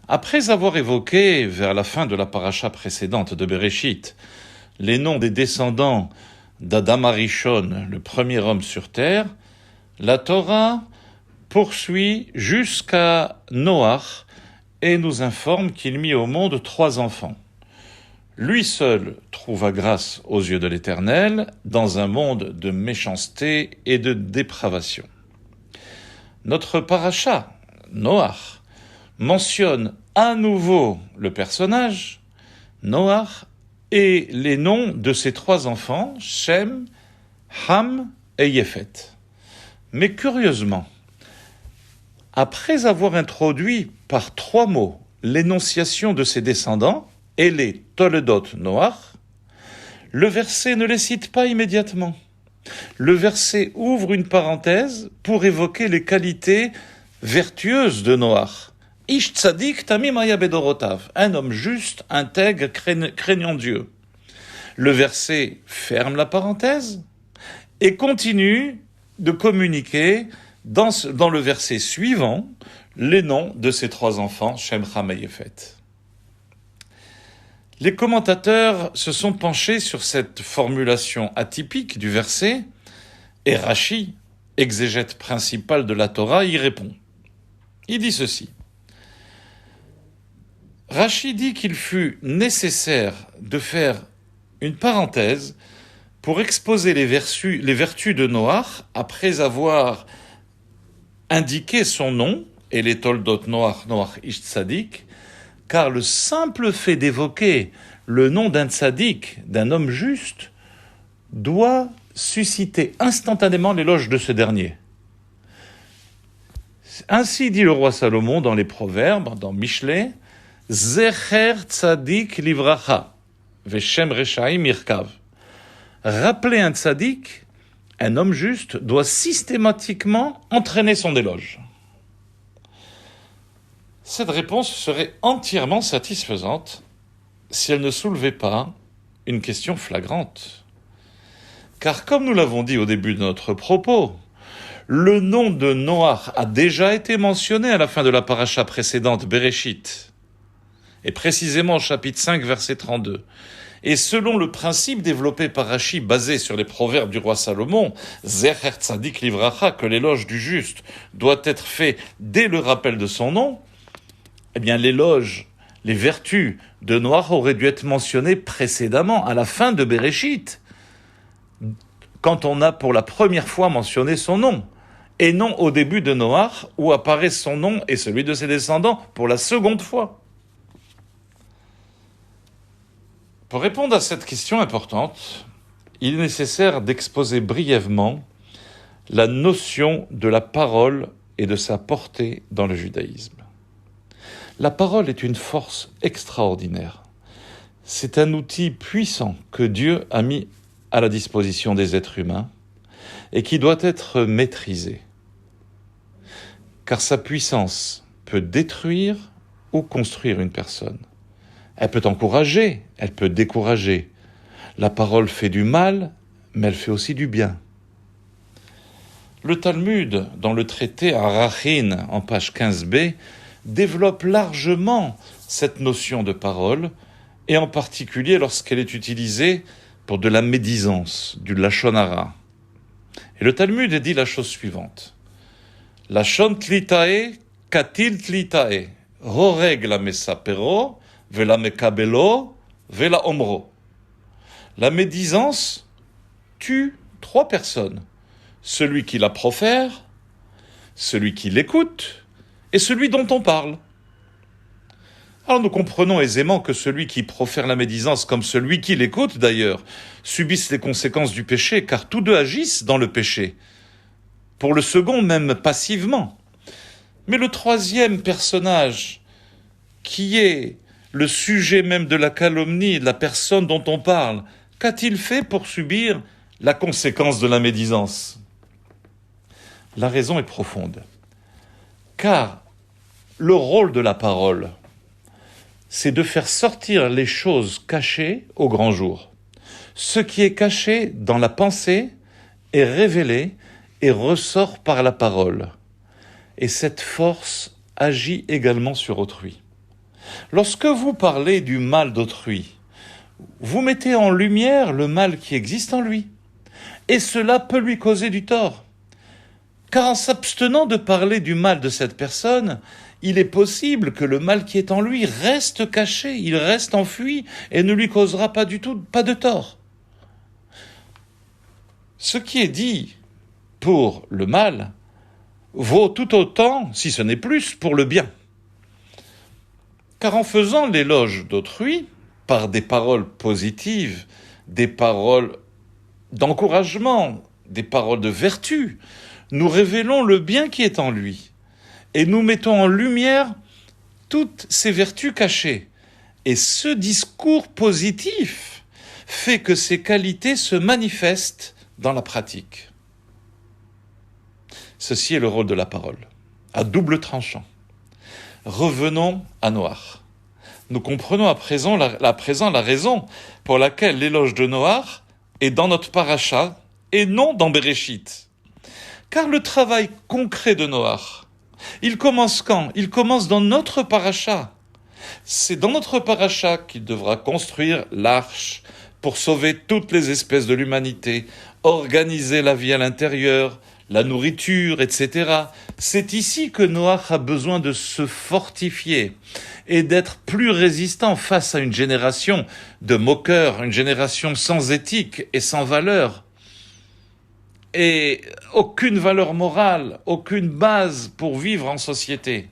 Après avoir évoqué, vers la fin de la paracha précédente de Bereshit, les noms des descendants d'Adam Arishon, le premier homme sur terre, la Torah poursuit jusqu'à Noach et nous informe qu'il mit au monde 3 enfants. Lui seul trouva grâce aux yeux de l'Éternel dans un monde de méchanceté et de dépravation. Notre paracha, Noach, mentionne à nouveau le personnage, Noach, et les noms de ses 3 enfants, Shem, Ham et Yéphet. Mais curieusement, après avoir introduit par 3 mots l'énonciation de ses descendants et les Toledot Noach, le verset ne les cite pas immédiatement. Le verset ouvre une parenthèse pour évoquer les qualités vertueuses de Noach. Ish tzadik tamim haya bedorotav, un homme juste, intègre, craignant Dieu. Le verset ferme la parenthèse et continue de communiquer dans le verset suivant les noms de ses 3 enfants, Shem, Ham et Yéphet. Les commentateurs se sont penchés sur cette formulation atypique du verset et Rashi, exégète principal de la Torah, y répond. Il dit ceci. Rashi dit qu'il fut nécessaire de faire une parenthèse pour exposer les vertus de Noach après avoir indiqué son nom et les Toldot Noach, Noach Ish Tzadik, car le simple fait d'évoquer le nom d'un tzaddik, d'un homme juste, doit susciter instantanément l'éloge de ce dernier. Ainsi dit le roi Salomon dans les Proverbes, dans Mishlei, Zecher tzaddik livracha, veshem reshaim irkav. Rappeler un tzaddik, un homme juste, doit systématiquement entraîner son éloge. Cette réponse serait entièrement satisfaisante si elle ne soulevait pas une question flagrante. Car comme nous l'avons dit au début de notre propos, le nom de Noach a déjà été mentionné à la fin de la paracha précédente, Bereshit, et précisément au chapitre 5, verset 32. Et selon le principe développé par Rashi, basé sur les proverbes du roi Salomon, Zecher tzadik livracha, que l'éloge du juste doit être fait dès le rappel de son nom, eh bien l'éloge, les vertus de Noach auraient dû être mentionnées précédemment, à la fin de Bereshit, quand on a pour la première fois mentionné son nom, et non au début de Noach, où apparaît son nom et celui de ses descendants pour la seconde fois. Pour répondre à cette question importante, il est nécessaire d'exposer brièvement la notion de la parole et de sa portée dans le judaïsme. La parole est une force extraordinaire. C'est un outil puissant que Dieu a mis à la disposition des êtres humains et qui doit être maîtrisé. Car sa puissance peut détruire ou construire une personne. Elle peut encourager, elle peut décourager. La parole fait du mal, mais elle fait aussi du bien. Le Talmud, dans le traité Arachin, en page 15b, développe largement cette notion de parole, et en particulier lorsqu'elle est utilisée pour de la médisance, du lachon hara. Et le Talmud dit la chose suivante. Lachon tlitae, katil tlitae, horeg la mesapero, vela mekabelo, vela omro. La médisance tue 3 personnes. Celui qui la profère, celui qui l'écoute, et celui dont on parle. Alors nous comprenons aisément que celui qui profère la médisance, comme celui qui l'écoute d'ailleurs, subissent les conséquences du péché, car tous deux agissent dans le péché. Pour le second, même passivement. Mais le 3e personnage, qui est le sujet même de la calomnie, de la personne dont on parle, qu'a-t-il fait pour subir la conséquence de la médisance ? La raison est profonde. Car le rôle de la parole, c'est de faire sortir les choses cachées au grand jour. Ce qui est caché dans la pensée est révélé et ressort par la parole. Et cette force agit également sur autrui. Lorsque vous parlez du mal d'autrui, vous mettez en lumière le mal qui existe en lui. Et cela peut lui causer du tort. Car en s'abstenant de parler du mal de cette personne, il est possible que le mal qui est en lui reste caché, il reste enfui et ne lui causera pas du tout, pas de tort. Ce qui est dit pour le mal vaut tout autant, si ce n'est plus, pour le bien. Car en faisant l'éloge d'autrui, par des paroles positives, des paroles d'encouragement, des paroles de vertu, nous révélons le bien qui est en lui et nous mettons en lumière toutes ces vertus cachées. Et ce discours positif fait que ces qualités se manifestent dans la pratique. Ceci est le rôle de la parole, à double tranchant. Revenons à Noach. Nous comprenons à présent la raison pour laquelle l'éloge de Noach est dans notre paracha et non dans Bereshit. Car le travail concret de Noach, il commence quand ? Il commence dans notre paracha. C'est dans notre paracha qu'il devra construire l'arche pour sauver toutes les espèces de l'humanité, organiser la vie à l'intérieur, la nourriture, etc. C'est ici que Noach a besoin de se fortifier et d'être plus résistant face à une génération de moqueurs, une génération sans éthique et sans valeur. Et aucune valeur morale, aucune base pour vivre en société.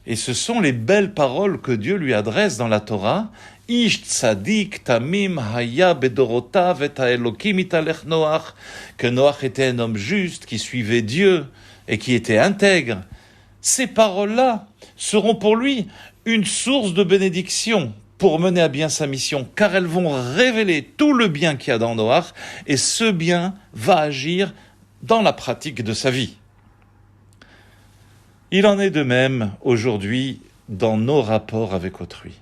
Et ce sont les belles paroles que Dieu lui adresse dans la Torah. Ish tzadik tamim haya bedorotav et haelokim italech Noach, que Noach était un homme juste qui suivait Dieu et qui était intègre. Ces paroles-là seront pour lui une source de bénédiction pour mener à bien sa mission, car elles vont révéler tout le bien qu'il y a dans Noach, et ce bien va agir dans la pratique de sa vie. Il en est de même aujourd'hui dans nos rapports avec autrui.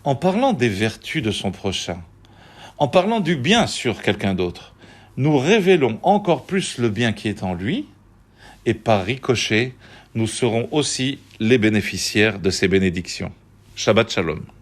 En parlant des vertus de son prochain, en parlant du bien sur quelqu'un d'autre, nous révélons encore plus le bien qui est en lui, et par ricochet, nous serons aussi les bénéficiaires de ces bénédictions. Shabbat Shalom.